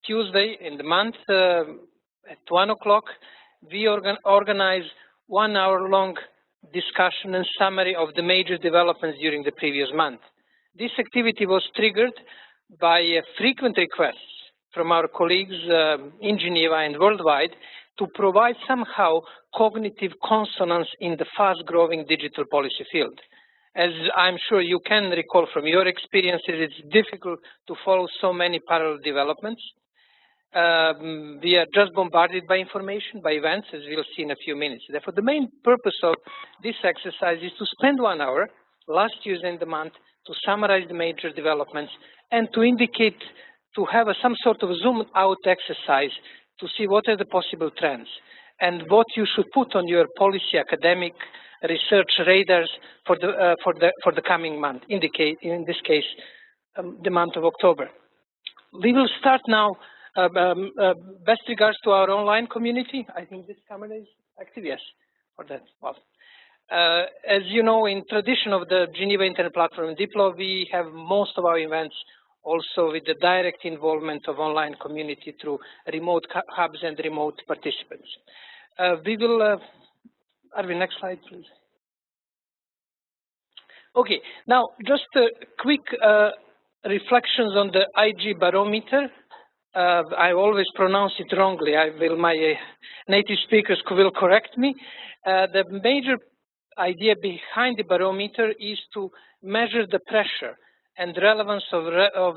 Tuesday in the month at 1 o'clock, we organize 1 hour long discussion and summary of the major developments during the previous month. This activity was triggered by frequent requests from our colleagues in Geneva and worldwide to provide somehow cognitive consonance in the fast-growing digital policy field. As I'm sure you can recall from your experiences, it's difficult to follow so many parallel developments. We are just bombarded by information, by events, as we'll see in a few minutes. Therefore, the main purpose of this exercise is to spend 1 hour last Tuesday in the month to summarize the major developments and to indicate, to have some sort of zoom-out exercise to see what are the possible trends and what you should put on your policy, academic, research radars for the coming month, in this case, the month of October. We will start now. Best regards to our online community. I think this camera is active, yes, for that. Well, as you know, in tradition of the Geneva Internet Platform and Diplo, we have most of our events also with the direct involvement of online community through remote hubs and remote participants. We will, Arvin, next slide, please. Okay, now just quick reflections on the IG barometer. I always pronounce it wrongly. My native speakers will correct me. The major idea behind the barometer is to measure the pressure and relevance of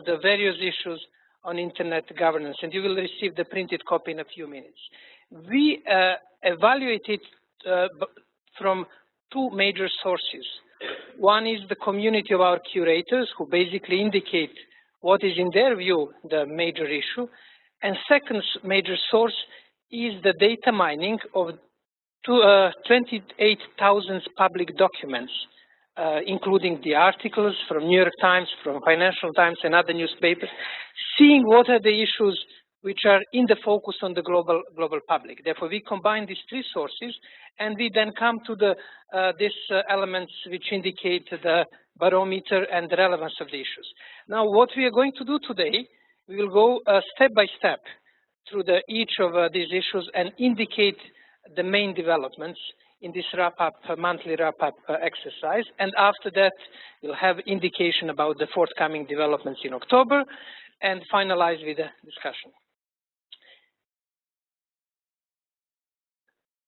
the various issues on internet governance, and you will receive the printed copy in a few minutes. We evaluate it from two major sources. One is the community of our curators, who basically indicate what is in their view the major issue, and second major source is the data mining of 28,000 public documents, including the articles from New York Times, from Financial Times and other newspapers, seeing what are the issues which are in the focus on the global public. Therefore, we combine these three sources, and we then come to these elements which indicate the barometer and the relevance of the issues. Now, what we are going to do today, we will go step by step through each of these issues and indicate the main developments in this wrap-up, monthly wrap-up exercise. And after that, we'll have indication about the forthcoming developments in October and finalize with the discussion.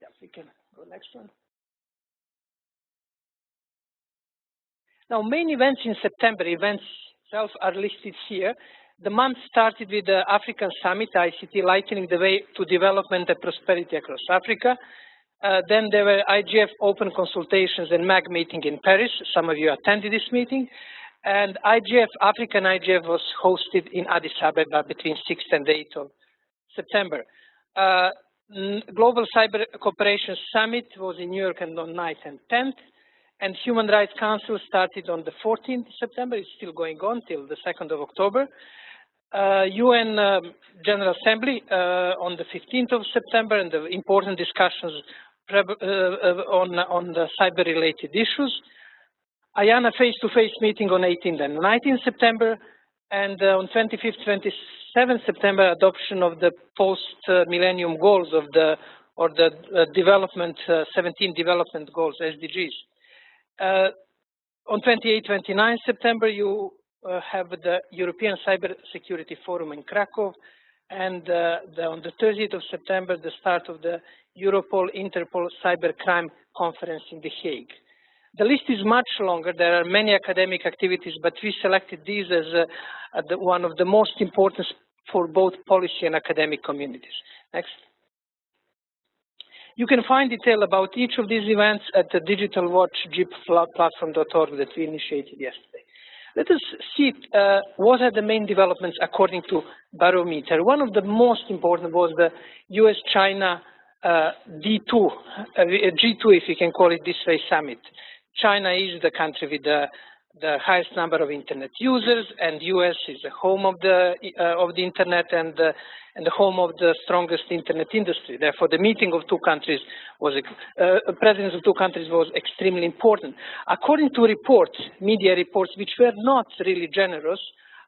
Yeah, we can go next one. Now, main events in September, events itself are listed here. The month started with the African Summit, ICT, lightening the way to development and prosperity across Africa. Then there were IGF open consultations and MAG meeting in Paris. Some of you attended this meeting. And IGF, African IGF, was hosted in Addis Ababa between 6th and 8th of September. Global Cyber Cooperation Summit was in New York on 9th and 10th. And Human Rights Council started on the 14th of September. It's still going on till the 2nd of October. UN General Assembly on the 15th of September, and the important discussions on the cyber-related issues. IANA face-to-face meeting on 18th and 19th September, and on 25th, 27th September, adoption of the post-millennium goals of the development, 17 development goals, SDGs. On 28th, 29th September, you have the European Cyber Security Forum in Krakow, and on the 30th of September, the start of the Europol-Interpol Cybercrime Conference in The Hague. The list is much longer. There are many academic activities, but we selected these as one of the most important for both policy and academic communities. Next. You can find detail about each of these events at the digitalwatchgplatform.org that we initiated yesterday. Let us see what are the main developments according to Barometer. One of the most important was the US-China G2, if you can call it this way, summit. China is the country with the highest number of internet users, and US is the home of the internet and the home of the strongest internet industry. Therefore, the meeting of two countries was, presidents of two countries was extremely important. According to reports, media reports, which were not really generous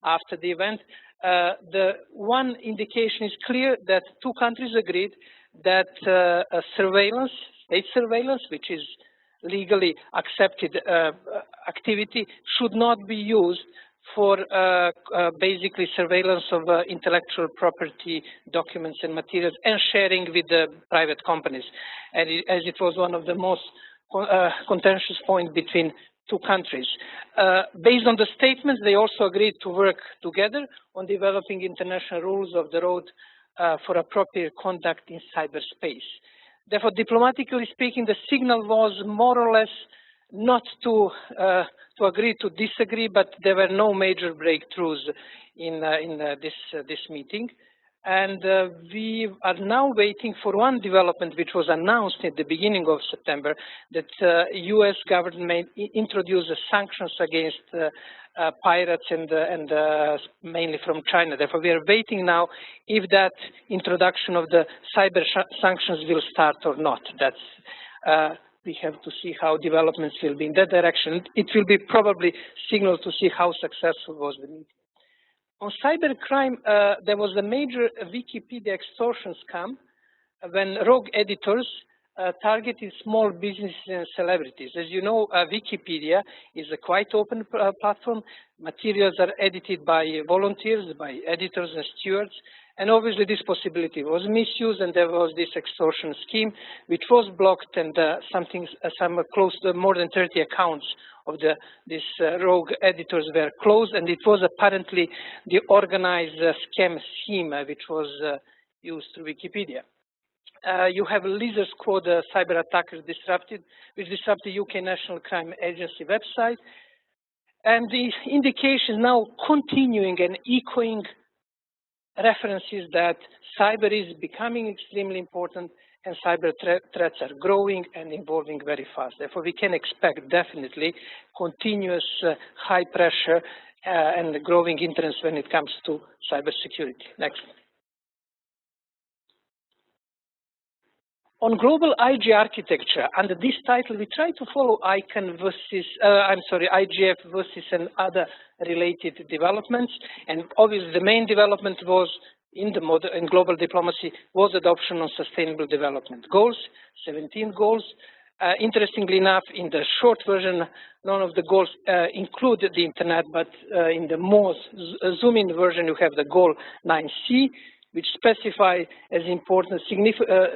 after the event, the one indication is clear that two countries agreed that surveillance, state surveillance, which is legally accepted activity, should not be used for basically surveillance of intellectual property documents and materials and sharing with the private companies, and as it was one of the most contentious points between two countries. Based on the statements, they also agreed to work together on developing international rules of the road for appropriate conduct in cyberspace. Therefore, diplomatically speaking, the signal was more or less not to agree to disagree, but there were no major breakthroughs in this meeting. And we are now waiting for one development which was announced at the beginning of September, that US government may introduce sanctions against pirates and mainly from China. Therefore, we are waiting now if that introduction of the cyber sanctions will start or not. That's we have to see how developments will be in that direction. It will be probably signal to see how successful was the meeting. On cybercrime, there was a major Wikipedia extortion scam when rogue editors targeted small businesses and celebrities. As you know, Wikipedia is a quite open platform. Materials are edited by volunteers, by editors and stewards. And obviously this possibility was misused, and there was this extortion scheme which was blocked, and some close to more than 30 accounts of these rogue editors were closed, and it was apparently the organized scam scheme which was used through Wikipedia. You have Lizard Squad cyber attackers which disrupted the UK National Crime Agency website, and the indication now continuing and echoing references that cyber is becoming extremely important and cyber threats are growing and evolving very fast. Therefore, we can expect definitely continuous high pressure and growing interest when it comes to cybersecurity. Next. On global IG architecture, under this title, we try to follow IGF versus and other related developments. And obviously, the main development was in global diplomacy was adoption of sustainable development goals, 17 goals. Interestingly enough, in the short version, none of the goals include the internet, but in the more zoom-in version, you have the goal 9C, which specify as important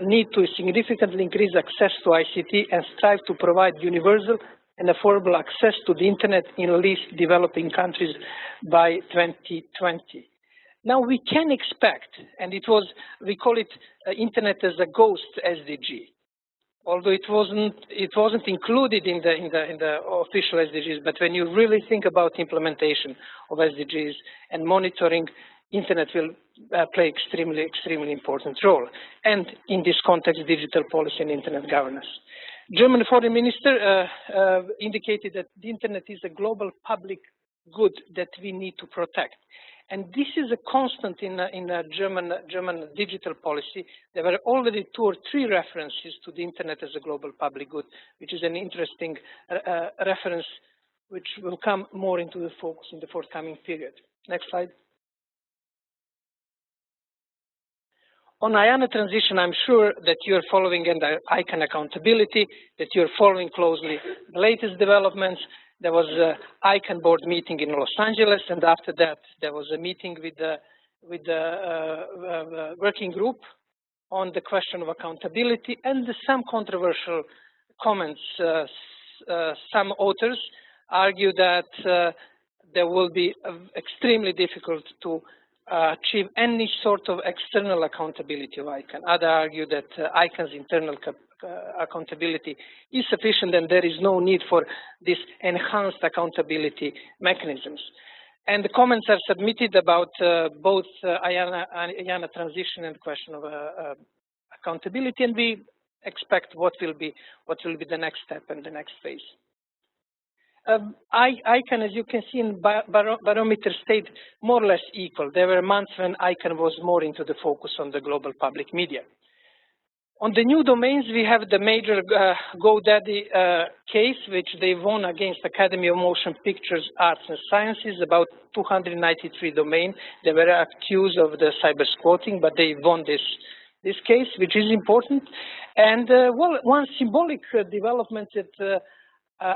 need to significantly increase access to ICT and strive to provide universal and affordable access to the internet in least developing countries by 2020. Now we can expect, and we call it internet as a ghost SDG, although it wasn't included in the official SDGs. But when you really think about implementation of SDGs and monitoring, internet will play extremely important role. And in this context, digital policy and internet governance. German foreign minister indicated that the internet is a global public good that we need to protect. And this is a constant in German digital policy. There were already 2 or 3 references to the internet as a global public good, which is an interesting reference which will come more into the focus in the forthcoming period. Next slide. On IANA transition, I'm sure that you're following under ICANN accountability, that you're following closely the latest developments. There was an ICANN board meeting in Los Angeles, and after that, there was a meeting with the working group on the question of accountability and some controversial comments. Some authors argue that there will be extremely difficult to achieve any sort of external accountability of ICANN. Others argue that ICANN's internal accountability is sufficient and there is no need for this enhanced accountability mechanisms. And the comments are submitted about both IANA transition and question of accountability, and we expect what will be the next step and the next phase. ICANN, as you can see in barometer, stayed more or less equal. There were months when ICANN was more into the focus on the global public media. On the new domains, we have the major GoDaddy case, which they won against Academy of Motion Pictures, Arts and Sciences, about 293 domains. They were accused of the cyber squatting, but they won this case, which is important. And well, one symbolic development that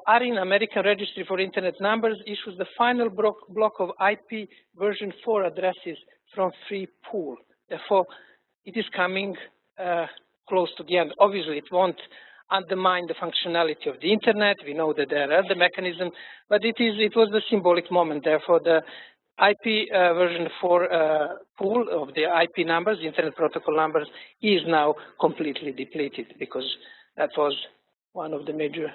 ARIN, American Registry for Internet Numbers, issues the final block of IP version 4 addresses from free pool. Therefore, it is coming close to the end. Obviously, it won't undermine the functionality of the internet. We know that there are other mechanisms, but it was the symbolic moment. Therefore, the IP version 4 pool of the IP numbers, the Internet Protocol numbers, is now completely depleted because that was one of the major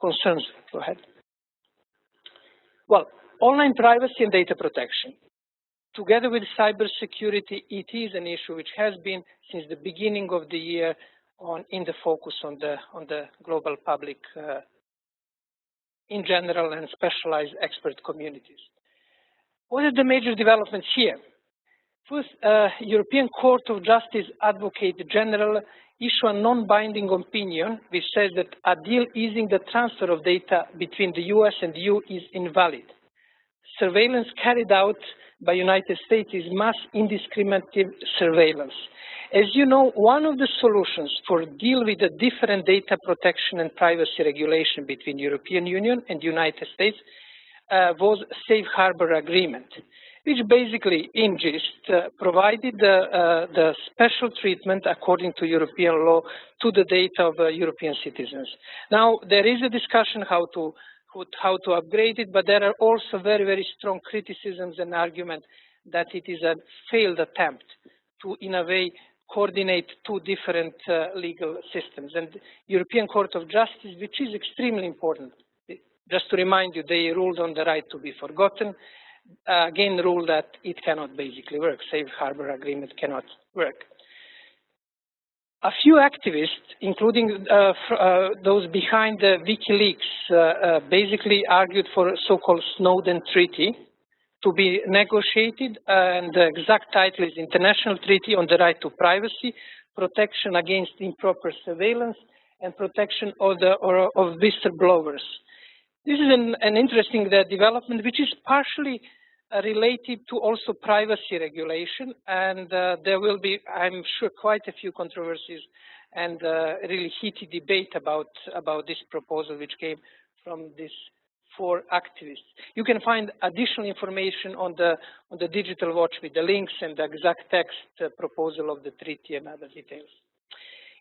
concerns. Go ahead. Well, online privacy and data protection. Together with cybersecurity, it is an issue which has been since the beginning of the year in the focus on the global public in general and specialized expert communities. What are the major developments here? First, European Court of Justice Advocate General issue a non-binding opinion which says that a deal easing the transfer of data between the US and the EU is invalid. Surveillance carried out by United States is mass indiscriminate surveillance. As you know, one of the solutions for deal with the different data protection and privacy regulation between European Union and United States was Safe Harbor Agreement, which basically, in gist, provided the special treatment according to European law to the data of European citizens. Now, there is a discussion how to upgrade it, but there are also very, very strong criticisms and arguments that it is a failed attempt to, in a way, coordinate two different legal systems. And European Court of Justice, which is extremely important, just to remind you, they ruled on the right to be forgotten, again ruled that it cannot basically work. Safe Harbor Agreement cannot work. A few activists, including those behind the WikiLeaks, basically argued for a so-called Snowden Treaty to be negotiated, and the exact title is International Treaty on the Right to Privacy, Protection Against Improper Surveillance, and Protection of Whistleblowers. This is an interesting development, which is partially related to also privacy regulation, and there will be, I'm sure, quite a few controversies and really heated debate about this proposal, which came from these 4 activists. You can find additional information on the Digital Watch with the links and the exact text proposal of the treaty and other details.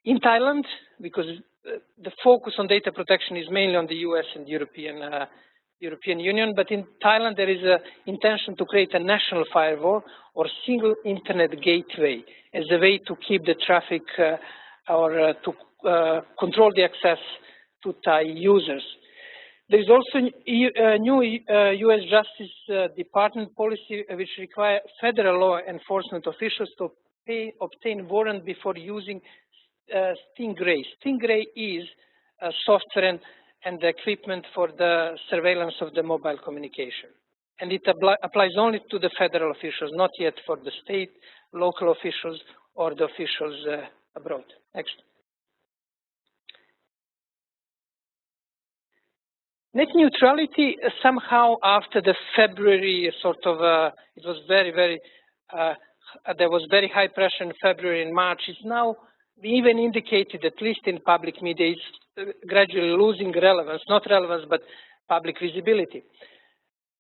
In Thailand, because the focus on data protection is mainly on the US and European Union, but in Thailand there is an intention to create a national firewall or single internet gateway as a way to keep the traffic or to control the access to Thai users. There is also a new US Justice Department policy which requires federal law enforcement officials to obtain warrant before using Stingray. Stingray is software and the equipment for the surveillance of the mobile communication. And it applies only to the federal officials, not yet for the state, local officials, or the officials abroad. Next. Net neutrality, somehow after the February it was there was very high pressure in February and March. It's now even indicated, at least in public media, is gradually losing relevance, not relevance, but public visibility.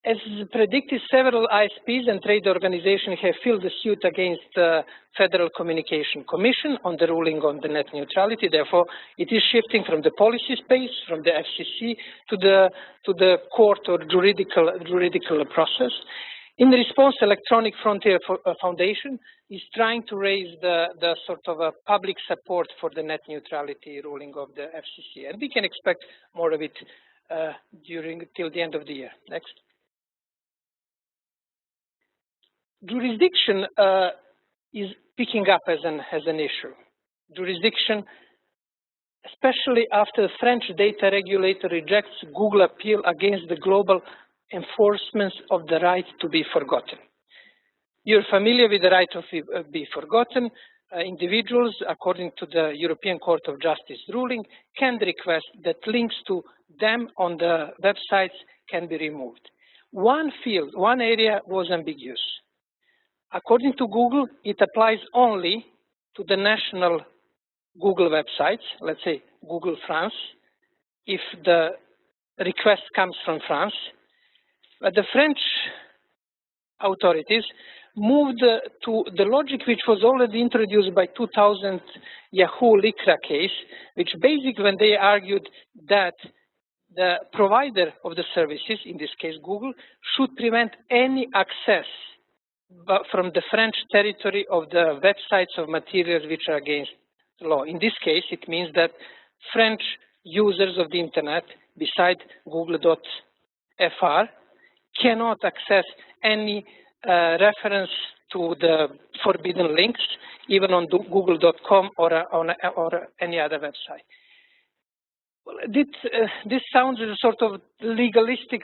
As predicted, several ISPs and trade organizations have filed a suit against the Federal Communication Commission on the ruling on the net neutrality. Therefore, it is shifting from the policy space, from the FCC, to the court or juridical process. In response, Electronic Frontier Foundation is trying to raise the sort of a public support for the net neutrality ruling of the FCC, and we can expect more of it till the end of the year. Next. Jurisdiction is picking up as an issue. Jurisdiction, especially after the French data regulator rejects Google appeal against the global enforcement of the right to be forgotten. You're familiar with the right to be forgotten. individuals, according to the European Court of Justice ruling, can request that links to them on the websites can be removed. One field, one area was ambiguous. According to Google, it applies only to the national Google websites, let's say Google France, if the request comes from France. But the French authorities moved to the logic which was already introduced by 2000 Yahoo Lycra case, which basically when they argued that the provider of the services, in this case Google, should prevent any access from the French territory of the websites of materials which are against the law. In this case, it means that French users of the internet, beside google.fr, cannot access any reference to the forbidden links, even on google.com or any other website. Well, this sounds as a sort of legalistic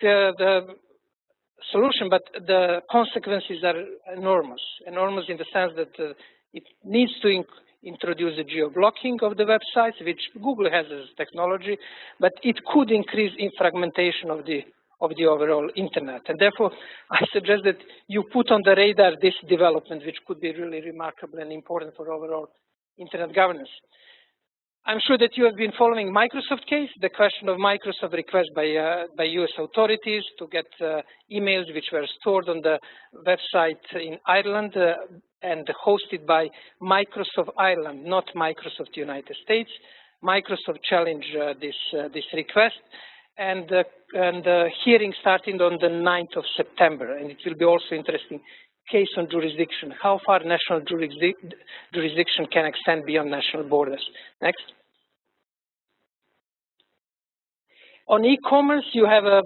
solution, but the consequences are enormous. Enormous in the sense that it needs to introduce the geo-blocking of the websites, which Google has as technology, but it could increase in fragmentation of the overall internet. And therefore, I suggest that you put on the radar this development, which could be really remarkable and important for overall internet governance. I'm sure that you have been following Microsoft case, the question of Microsoft request by US authorities to get emails which were stored on the website in Ireland and hosted by Microsoft Ireland, not Microsoft United States. Microsoft challenged this request, and the hearing started on the 9th of September, and it will be also interesting case on jurisdiction, how far national jurisdiction can extend beyond national borders. Next. On e-commerce, you have a,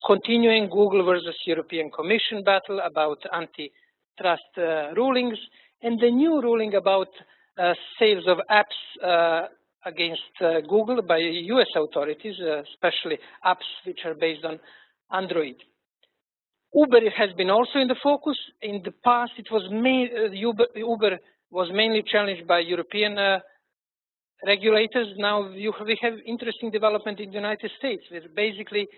continuing Google versus European Commission battle about antitrust rulings, and the new ruling about sales of apps against Google by US authorities, especially apps which are based on Android. Uber has been also in the focus. In the past, it was Uber was mainly challenged by European regulators. Now we have interesting development in the United States, where basically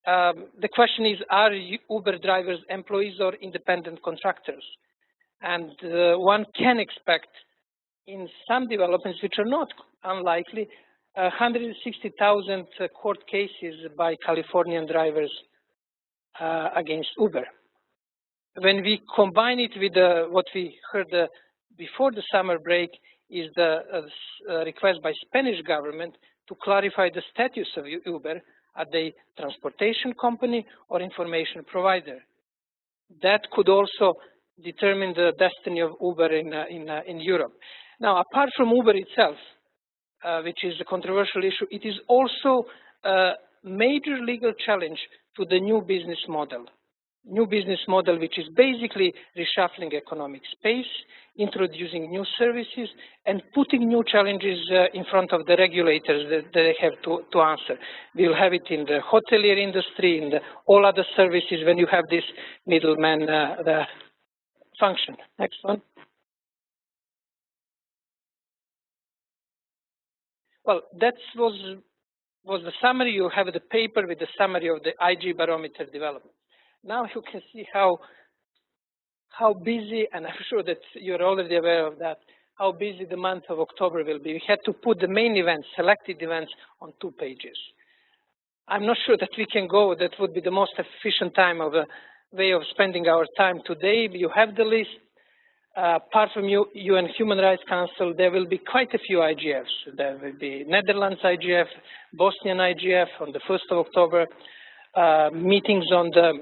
the question is, are Uber drivers employees or independent contractors? And one can expect in some developments, which are not unlikely, 160,000 court cases by Californian drivers against Uber. When we combine it with what we heard before the summer break, is the request by Spanish government to clarify the status of Uber. Are they transportation company or information provider? That could also determine the destiny of Uber in Europe. Now, apart from Uber itself, which is a controversial issue, it is also a major legal challenge to the new business model. New business model, which is basically reshuffling economic space, introducing new services, and putting new challenges in front of the regulators that they have to answer. We'll have it in the hotelier industry, in all other services when you have this middleman the function. Next one. Well, that was the summary. You have the paper with the summary of the IG barometer development. Now you can see how busy, and I'm sure that you're already aware of that, how busy the month of October will be. We had to put the main events, selected events, on 2 pages. I'm not sure that we can go, that would be the most efficient time of a way of spending our time today. You have the list. Apart from UN Human Rights Council, there will be quite a few IGFs. There will be Netherlands IGF, Bosnian IGF on the 1st of October, meetings on the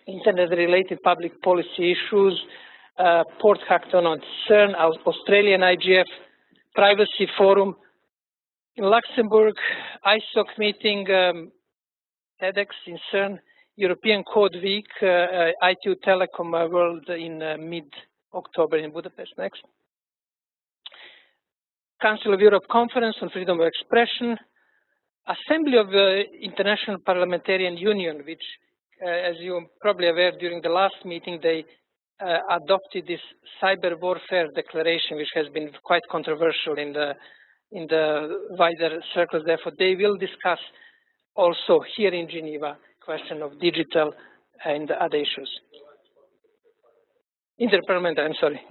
internet-related public policy issues, Port Hackathon on CERN, Australian IGF, Privacy Forum. In Luxembourg, ISOC meeting, TEDx in CERN, European Code Week, ITU Telecom World in mid-October in Budapest. Next. Council of Europe Conference on Freedom of Expression, Assembly of the International Parliamentarian Union, which, as you're probably aware, during the last meeting, they adopted this cyber warfare declaration, which has been quite controversial in the wider circles. Therefore, they will discuss also here in Geneva question of digital and other issues. Interparliamentary, I'm sorry,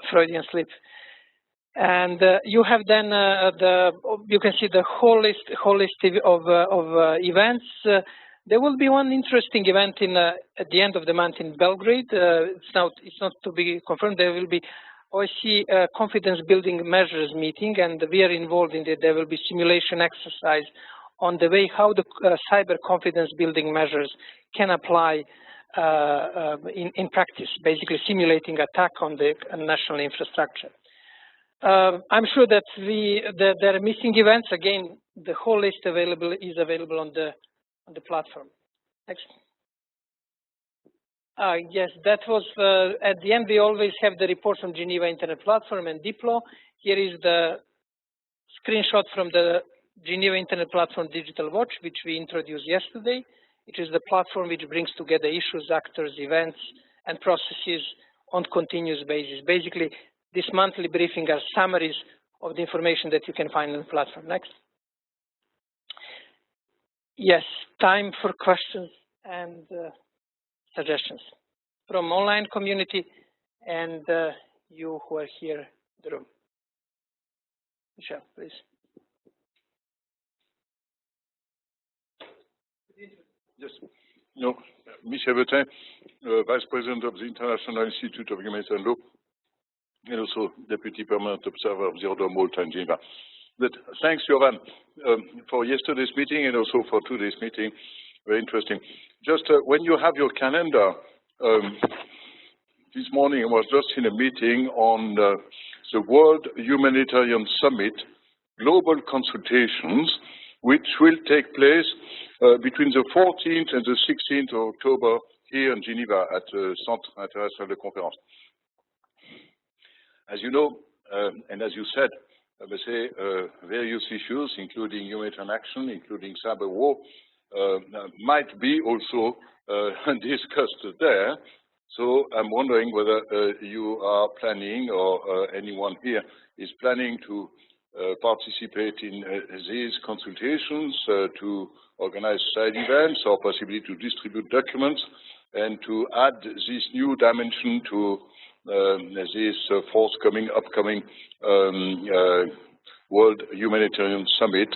Freudian slip. And you have then you can see the whole list of events. There will be one interesting event at the end of the month in Belgrade. It's not to be confirmed. There will be OSCE confidence building measures meeting, and we are involved in it. There will be simulation exercise on the way how the cyber confidence building measures can apply in practice, basically simulating attack on the national infrastructure. I'm sure that there are missing events. Again, the whole list is available on the platform. Next. Yes, that was at the end. We always have the report from Geneva Internet Platform and Diplo. Here is the screenshot from the Geneva Internet Platform Digital Watch, which we introduced yesterday. It is the platform which brings together issues, actors, events, and processes on continuous basis. Basically, this monthly briefing are summaries of the information that you can find on the platform. Next. Yes, time for questions and suggestions from online community and you who are here in the room. Michelle, please. Yes. No, Michel Betin, Vice President of the International Institute of Humanitarian Law, and also Deputy Permanent Observer of the Order of Malta in Geneva. But thanks, Jovan, for yesterday's meeting and also for today's meeting. Very interesting. Just when you have your calendar, this morning I was just in a meeting on the World Humanitarian Summit Global Consultations, which will take place between the 14th and the 16th of October here in Geneva at the Centre International de Conférence. As you know, and as you said, various issues, including humanitarian action, including cyber war, might be also discussed there. So I'm wondering whether you are planning, or anyone here is planning to participate in these consultations, to organize side events, or possibly to distribute documents, and to add this new dimension to this forthcoming, upcoming World Humanitarian Summit,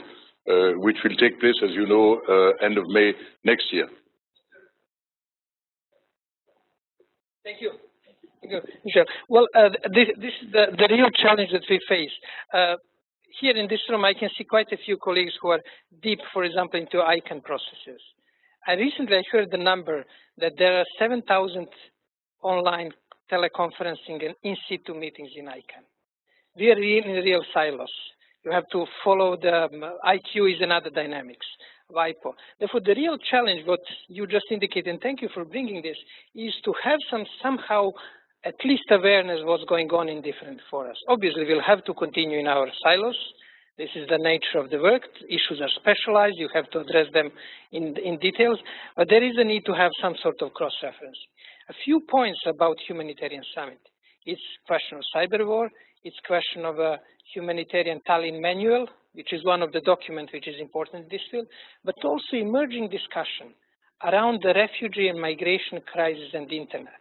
which will take place, as you know, end of May next year. Thank you. Thank you, Michel. Well, this is the real challenge that we face. Here in this room, I can see quite a few colleagues who are deep, for example, into ICANN processes. Recently, I heard the number that there are 7,000 online teleconferencing and in-situ meetings in ICANN. We are in real silos. You have to follow the IQ is another dynamics, WIPO. Therefore, the real challenge, what you just indicated, and thank you for bringing this, is to have somehow at least awareness of what's going on in different forums. Obviously, we'll have to continue in our silos. This is the nature of the work. Issues are specialized. You have to address them in details. But there is a need to have some sort of cross-reference. A few points about humanitarian summit. It's question of cyber war. It's question of a humanitarian Tallinn manual, which is one of the documents which is important in this field, but also emerging discussion around the refugee and migration crisis and the internet.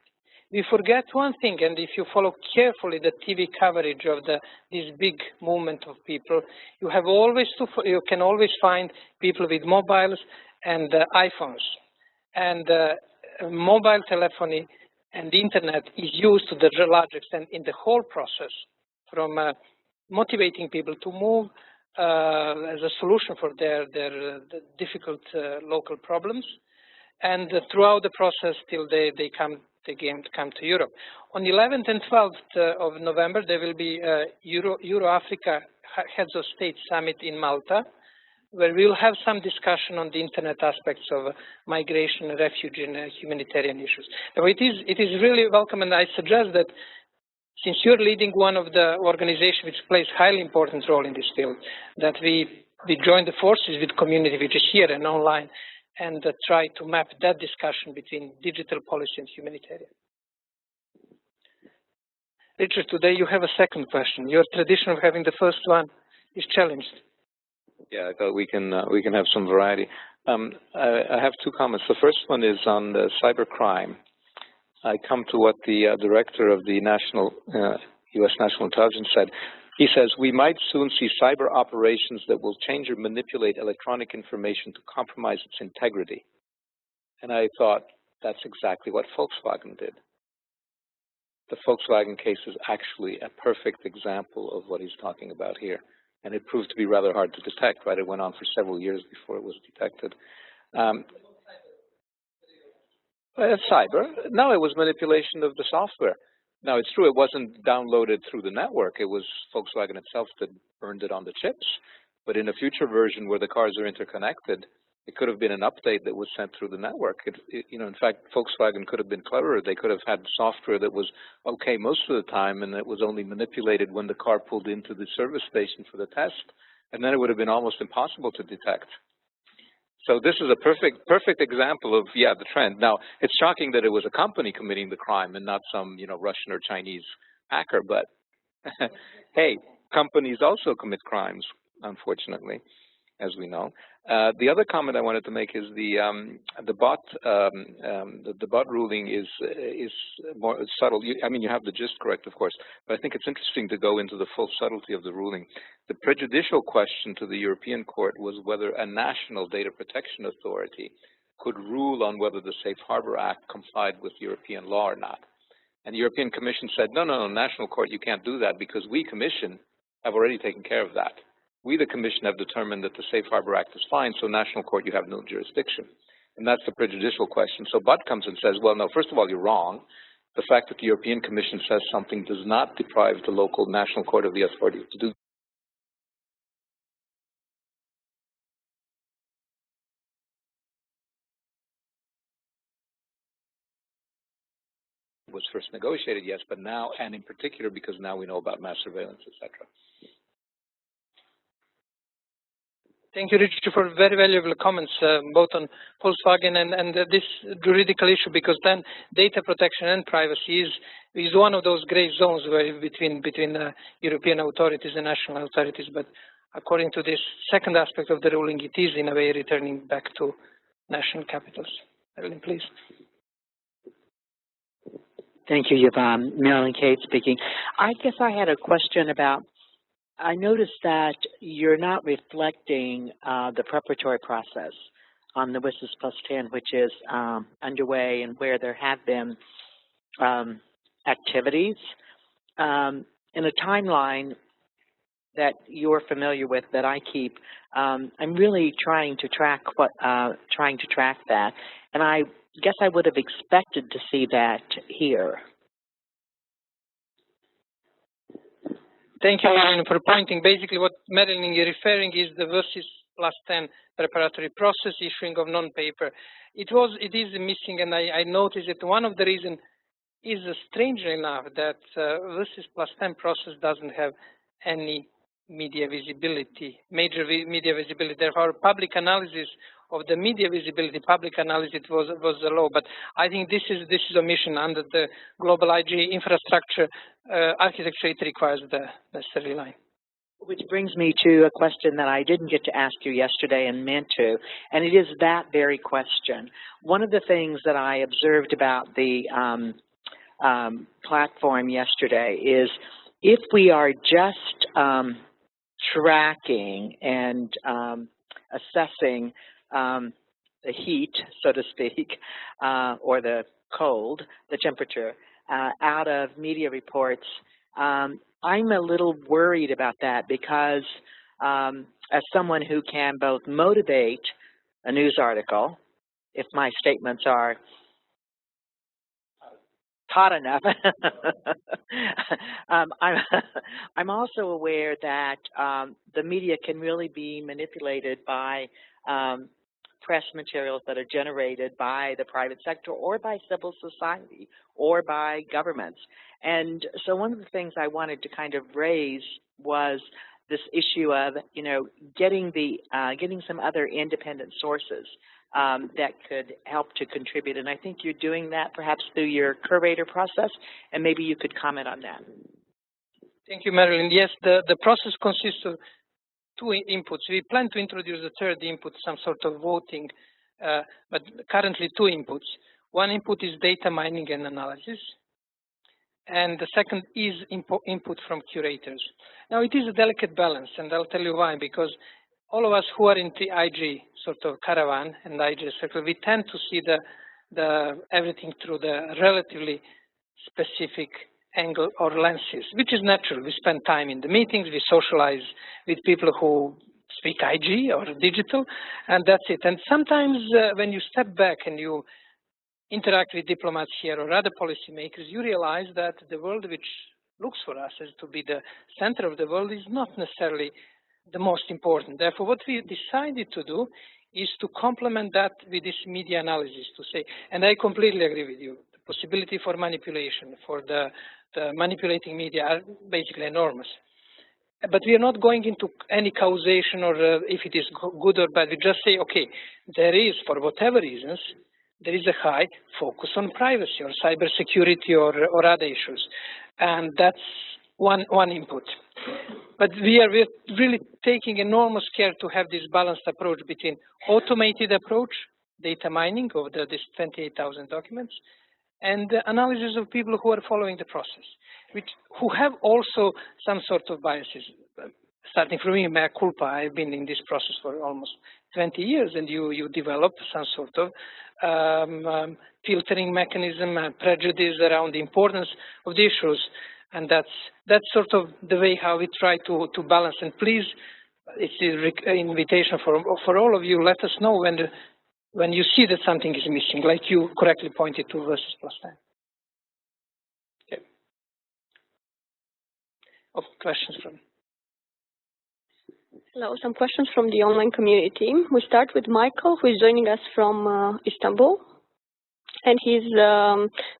We forget one thing, and if you follow carefully the TV coverage of this big movement of people, you can always find people with mobiles and iPhones. And mobile telephony and the internet is used to the large extent in the whole process, from motivating people to move as a solution for their difficult local problems, and throughout the process till they come to Europe. On 11th and 12th of November, there will be a Euro-Africa Heads of State Summit in Malta, where we'll have some discussion on the internet aspects of migration, refugee, and humanitarian issues. So it is really welcome, and I suggest that since you're leading one of the organizations which plays highly important role in this field, that we join the forces with community which is here and online, and try to map that discussion between digital policy and humanitarian. Richard, today you have a second question. Your tradition of having the first one is challenged. Yeah, I thought we can have some variety. I have two comments. The first one is on the cybercrime. I come to what the director of the U.S. National Intelligence said. He says, we might soon see cyber operations that will change or manipulate electronic information to compromise its integrity. And I thought, that's exactly what Volkswagen did. The Volkswagen case is actually a perfect example of what he's talking about here. And it proved to be rather hard to detect, right? It went on for several years before it was detected. Cyber? No, it was manipulation of the software. Now, it's true it wasn't downloaded through the network. It was Volkswagen itself that burned it on the chips. But in a future version where the cars are interconnected, it could have been an update that was sent through the network. In fact, Volkswagen could have been cleverer. They could have had software that was okay most of the time, and it was only manipulated when the car pulled into the service station for the test. And then it would have been almost impossible to detect. So this is a perfect example of, yeah, the trend. Now, it's shocking that it was a company committing the crime and not some, Russian or Chinese hacker. But hey, companies also commit crimes, unfortunately, as we know. The other comment I wanted to make is the bot ruling is more subtle. You have the gist correct, of course, but I think it's interesting to go into the full subtlety of the ruling. The prejudicial question to the European Court was whether a national data protection authority could rule on whether the Safe Harbor Act complied with European law or not. And the European Commission said, no, National Court, you can't do that because we, Commission, have already taken care of that. We, the Commission, have determined that the Safe Harbor Act is fine, so National Court, you have no jurisdiction. And that's the prejudicial question. So Butt comes and says, well, no, first of all, you're wrong. The fact that the European Commission says something does not deprive the local National Court of the authority to do was first negotiated, yes, but now, and in particular, because now we know about mass surveillance, etc. Thank you, Richard, for very valuable comments, both on Volkswagen and this juridical issue, because then data protection and privacy is one of those gray zones where between European authorities and national authorities. But according to this second aspect of the ruling, it is in a way returning back to national capitals. Marilyn, please. Thank you, Jovan. Marilyn Kate speaking. I guess I had a question about, I noticed that you're not reflecting the preparatory process on the WSIS plus 10, which is underway and where there have been activities. In a timeline that you're familiar with that I keep, I'm really trying to track that, and I guess I would have expected to see that here. Thank you, Marilyn, for pointing. Basically, what Marilyn is referring is the WSIS plus 10 preparatory process, issuing of non-paper. It is missing, and I noticed that one of the reasons is, strangely enough, that WSIS plus 10 process doesn't have any media visibility, major media visibility. Therefore, public analysis of the media visibility, public analysis was low. But I think this is omission under the global IG infrastructure architecture. It requires the necessary line. Which brings me to a question that I didn't get to ask you yesterday and meant to, and it is that very question. One of the things that I observed about the platform yesterday is if we are just tracking and assessing the heat, so to speak, or the cold, the temperature, out of media reports, I'm a little worried about that because as someone who can both motivate a news article, if my statements are hot enough, I'm also aware that the media can really be manipulated by press materials that are generated by the private sector or by civil society or by governments. And so one of the things I wanted to kind of raise was this issue of, getting some other independent sources that could help to contribute. And I think you're doing that perhaps through your curator process, and maybe you could comment on that. Thank you, Marilyn. Yes, the process consists of two inputs. We plan to introduce a third input, some sort of voting, but currently two inputs. One input is data mining and analysis, and the second is input from curators. Now, it is a delicate balance, and I'll tell you why, because all of us who are in the IG sort of caravan and IG circle, we tend to see everything through the relatively specific angle or lenses, which is natural. We spend time in the meetings, we socialize with people who speak IG or digital, and that's it. And sometimes when you step back and you interact with diplomats here or other policymakers, you realize that the world which looks for us as to be the center of the world is not necessarily the most important. Therefore, what we decided to do is to complement that with this media analysis, to say, and I completely agree with you, the possibility for manipulation, for the manipulating media are basically enormous. But we are not going into any causation or if it is good or bad. We just say, okay, there is, for whatever reasons, there is a high focus on privacy or cybersecurity or other issues. And that's one input. But we are really taking enormous care to have this balanced approach between automated approach, data mining of this 28,000 documents, and the analysis of people who are following the process, who have also some sort of biases. Starting from me, mea culpa, I've been in this process for almost 20 years, and you develop some sort of filtering mechanism and prejudice around the importance of the issues. And that's sort of the way how we try to balance. And please, it's an invitation for all of you, let us know when you see that something is missing, like you correctly pointed to versus plus 10. Okay. Questions from? Hello, some questions from the online community. We start with Michael, who is joining us from Istanbul. And he's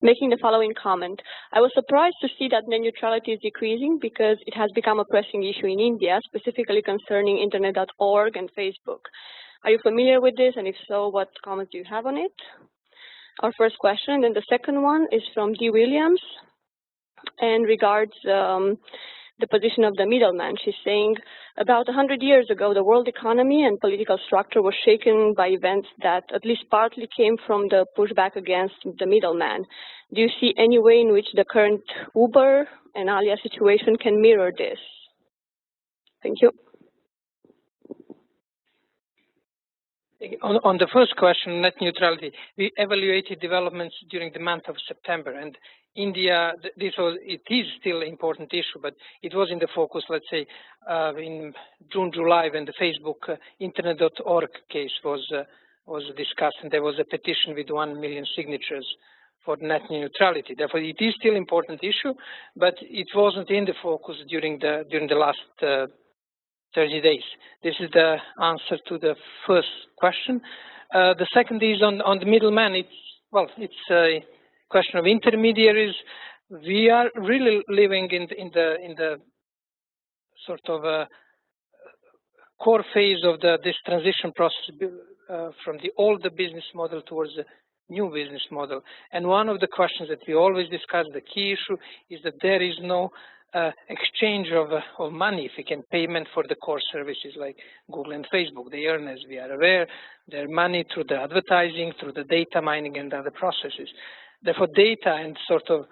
making the following comment. I was surprised to see that net neutrality is decreasing because it has become a pressing issue in India, specifically concerning Internet.org and Facebook. Are you familiar with this? And if so, what comments do you have on it? Our first question. And then the second one is from D. Williams and regards the position of the middleman. She's saying, about 100 years ago, the world economy and political structure was shaken by events that at least partly came from the pushback against the middleman. Do you see any way in which the current Uber and Alia situation can mirror this? Thank you. On the first question, net neutrality, we evaluated developments during the month of September, and India, it is still an important issue, but it was in the focus, let's say, in June, July, when the Facebook Internet.org case was discussed, and there was a petition with 1 million signatures for net neutrality. Therefore, it is still an important issue, but it wasn't in the focus during the last 30 days. This is the answer to the first question. The second is on the middleman. It's a question of intermediaries. We are really living in the sort of core phase of this transition process from the older business model towards the new business model. And one of the questions that we always discuss, the key issue, is that there is no exchange of money, if we can, payment for the core services like Google and Facebook. They earn, as we are aware, their money through the advertising, through the data mining and other processes. Therefore, data and sort of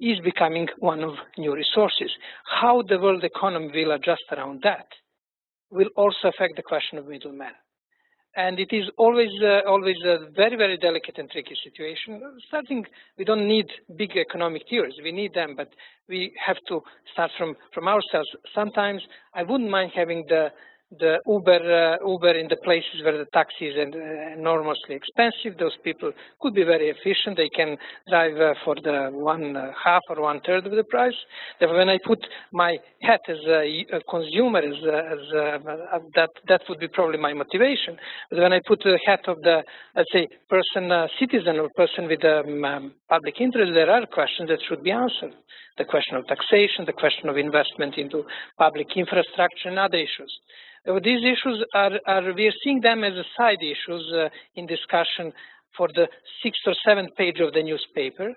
is becoming one of new resources. How the world economy will adjust around that will also affect the question of middlemen. And it is always a very, very delicate and tricky situation. Starting, we don't need big economic theories. We need them, but we have to start from ourselves. Sometimes I wouldn't mind having the Uber in the places where the taxi is enormously expensive. Those people could be very efficient. They can drive for the 1/2 or 1/3 of the price. Therefore, when I put my hat as a consumer, that would be probably my motivation. But when I put the hat of the, let's say, citizen or person with public interest, there are questions that should be answered. The question of taxation, the question of investment into public infrastructure and other issues. These issues we are seeing them as side issues in discussion for the 6th or 7th page of the newspaper,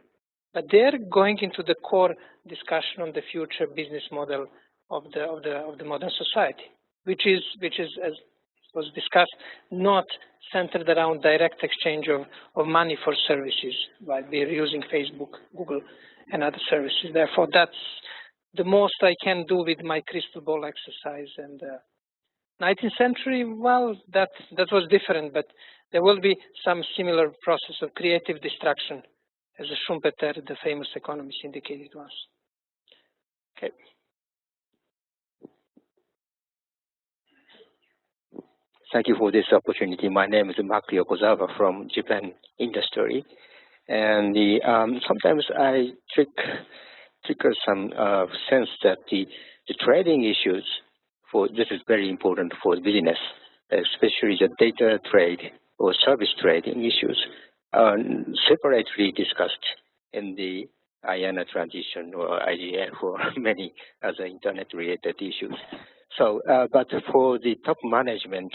but they're going into the core discussion on the future business model of the modern society, which is, as was discussed, not centered around direct exchange of money for services, while we're using Facebook, Google, and other services. Therefore, that's the most I can do with my crystal ball exercise. And 19th century, well, that was different, but there will be some similar process of creative destruction, as Schumpeter, the famous economist, indicated once. Okay. Thank you for this opportunity. My name is Maki Yokozawa from Japan Industry, and sometimes I trigger some sense that the trading issues this is very important for business, especially the data trade or service trading issues are separately discussed in the IANA transition or IGF or many other internet-related issues. So, but for the top management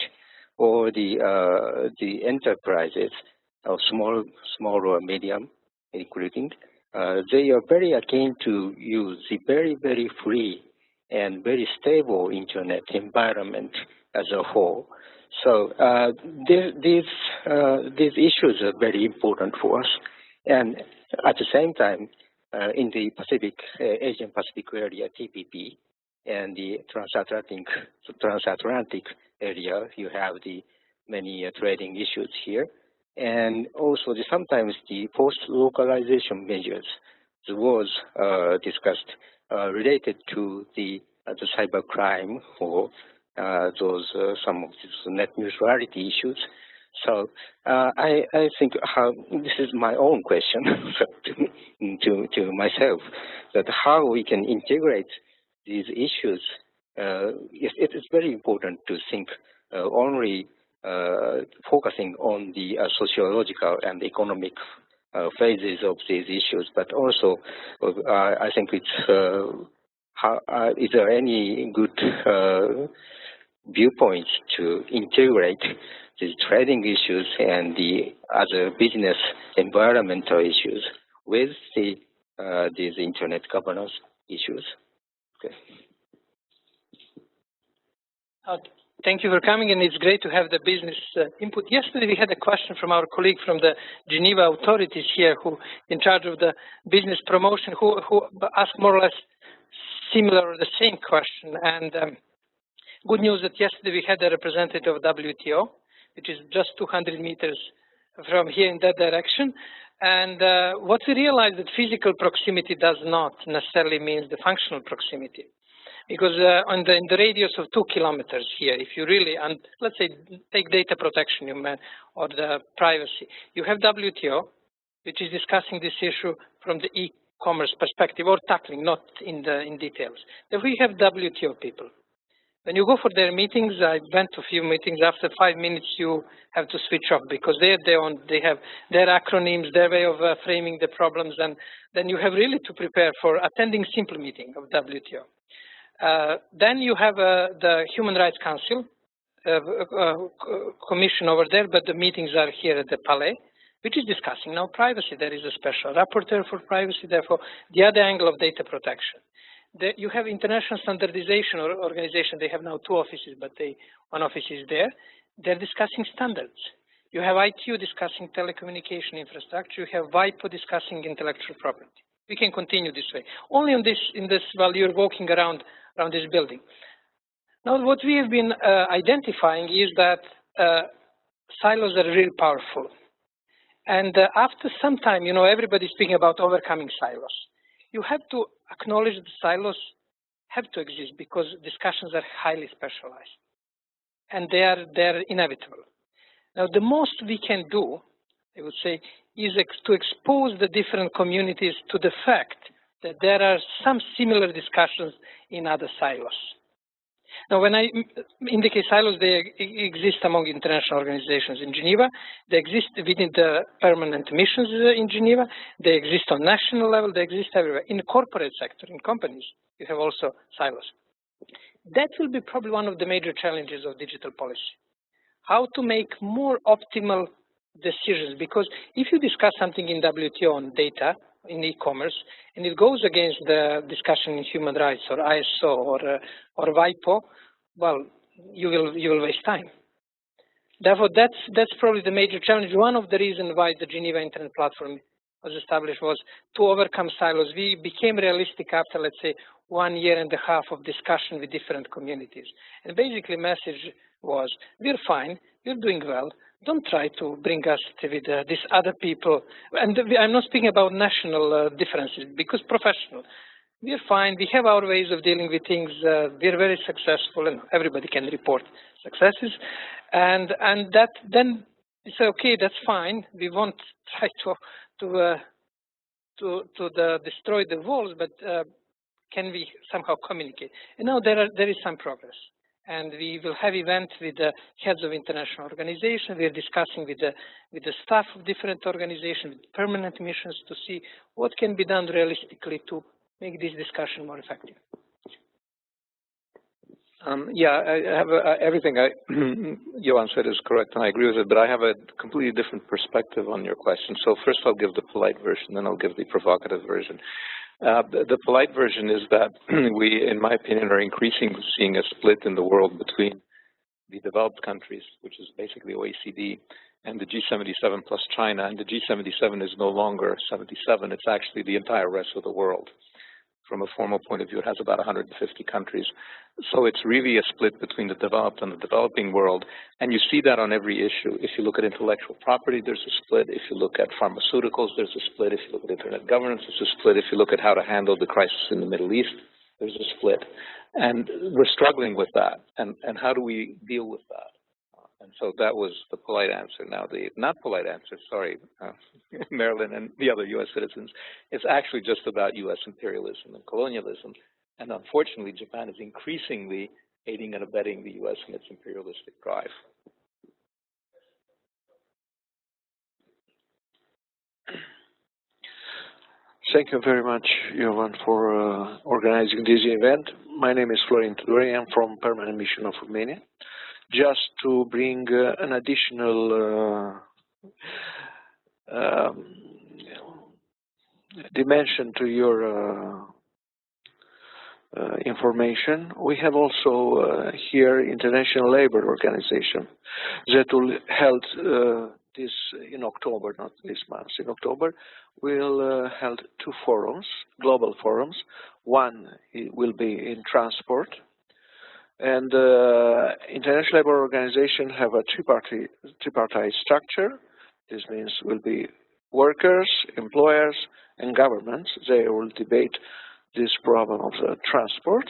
or the enterprises, small or medium, including, they are very keen to use the very, very free and very stable internet environment as a whole. So these issues are very important for us. And at the same time, in the Asian Pacific area, TPP, and the transatlantic area, you have the many trading issues here. And also sometimes the post-localization measures was discussed related to the cybercrime or those some of these net neutrality issues. So I think this is my own question to myself, that how we can integrate these issues. It is very important to think only focusing on the sociological and economic phases of these issues, but also I think it's is there any good viewpoints to integrate these trading issues and the other business environmental issues with these internet governance issues? Okay. Thank you for coming, and it's great to have the business input. Yesterday we had a question from our colleague from the Geneva authorities here, who in charge of the business promotion, who asked more or less similar or the same question. And good news that yesterday we had a representative of WTO, which is just 200 meters from here in that direction. And what we realized that physical proximity does not necessarily mean the functional proximity. Because in the radius of 2 kilometers here, if you really, and let's say take data protection or the privacy, you have WTO, which is discussing this issue from the e-commerce perspective or tackling, not in details. Then we have WTO people. When you go for their meetings, I went to a few meetings, after 5 minutes you have to switch off because they have their acronyms, their way of framing the problems, and then you have really to prepare for attending simple meeting of WTO. Then you have the Human Rights Council commission over there, but the meetings are here at the Palais, which is discussing now privacy. There is a special rapporteur for privacy, therefore the other angle of data protection. You have International Standardization Organization. They have now 2 offices, but one office is there. They're discussing standards. You have ITU discussing telecommunication infrastructure. You have WIPO discussing intellectual property. We can continue this way. Only in this while you're walking around this building. Now, what we have been identifying is that silos are really powerful. And after some time, everybody's speaking about overcoming silos. You have to acknowledge that silos have to exist because discussions are highly specialized. And they're inevitable. Now, the most we can do, I would say, is to expose the different communities to the fact that there are some similar discussions in other silos. Now, when I indicate silos, they exist among international organizations in Geneva. They exist within the permanent missions in Geneva. They exist on national level. They exist everywhere. In the corporate sector, in companies, you have also silos. That will be probably one of the major challenges of digital policy. How to make more optimal decisions, because if you discuss something in WTO on data, in e-commerce, and it goes against the discussion in human rights or ISO or WIPO, well, you will waste time. Therefore, that's probably the major challenge. One of the reasons why the Geneva Internet Platform was established was to overcome silos. We became realistic after, let's say, 1.5 years of discussion with different communities. And basically, message was, we're fine, we're doing well. Don't try to bring us with these other people. And I'm not speaking about national differences, because professional. We're fine, we have our ways of dealing with things, we're very successful, and everybody can report successes. And that then it's okay, that's fine. We won't try to destroy the walls, but can we somehow communicate? And now there is some progress. And we will have events with the heads of international organizations. We are discussing with the staff of different organizations, with permanent missions, to see what can be done realistically to make this discussion more effective. Yeah, I have everything Jovan said is correct, and I agree with it, but I have a completely different perspective on your question. So first I'll give the polite version, then I'll give the provocative version. The polite version is that we, in my opinion, are increasingly seeing a split in the world between the developed countries, which is basically OECD, and the G77 plus China. And the G77 is no longer 77, it's actually the entire rest of the world. From a formal point of view, it has about 150 countries. So it's really a split between the developed and the developing world. And you see that on every issue. If you look at intellectual property, there's a split. If you look at pharmaceuticals, there's a split. If you look at internet governance, there's a split. If you look at how to handle the crisis in the Middle East, there's a split. And we're struggling with that. And how do we deal with that? And so that was the polite answer. Now, the not polite answer, sorry, Marilyn and the other U.S. citizens, it's actually just about U.S. imperialism and colonialism. And unfortunately, Japan is increasingly aiding and abetting the U.S. in its imperialistic drive. Thank you very much, Jovan, for organizing this event. My name is Florin Tudori. I'm from Permanent Mission of Romania. Just to bring an additional dimension to your information, we have also here International Labour Organization that will held this in October, not this month. In October, we'll held 2 forums, global forums. One will be in transport. And International Labour Organization have a tripartite structure. This means will be workers, employers, and governments. They will debate this problem of the transport.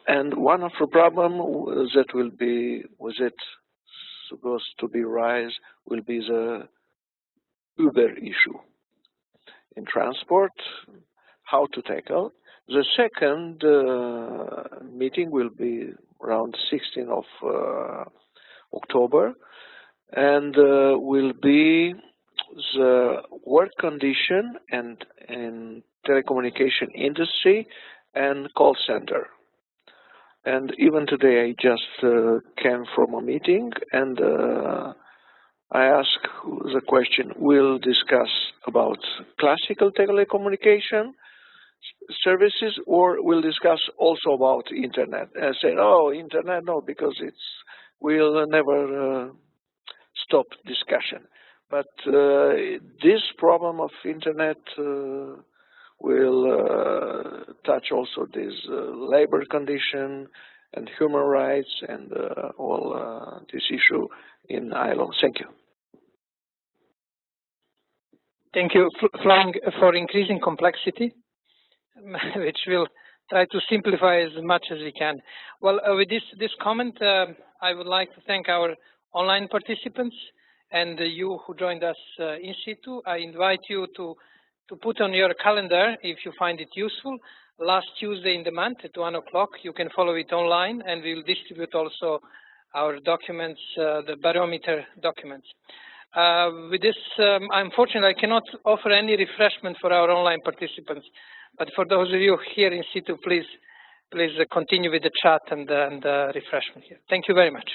And one of the problem that will be, was it supposed to be raised, will be the Uber issue in transport, how to tackle. The second meeting will be around 16th of October, and will be the work condition and in telecommunication industry and call center. And even today I just came from a meeting, and I asked the question, we'll discuss about classical telecommunication services, or we'll discuss also about internet. And I said, oh, internet, no, because we'll never stop discussion. But this problem of internet will touch also this labor condition and human rights and all this issue in ILO. Thank you. Thank you, Flying, for increasing complexity, which we'll try to simplify as much as we can. Well, with this comment, I would like to thank our online participants and you who joined us in situ. I invite you to put on your calendar, if you find it useful, last Tuesday in the month at 1 o'clock. You can follow it online, and we'll distribute also our documents, the barometer documents. With this, unfortunately, I cannot offer any refreshment for our online participants. But for those of you here in situ, please please continue with the chat and refreshment here. Thank you very much.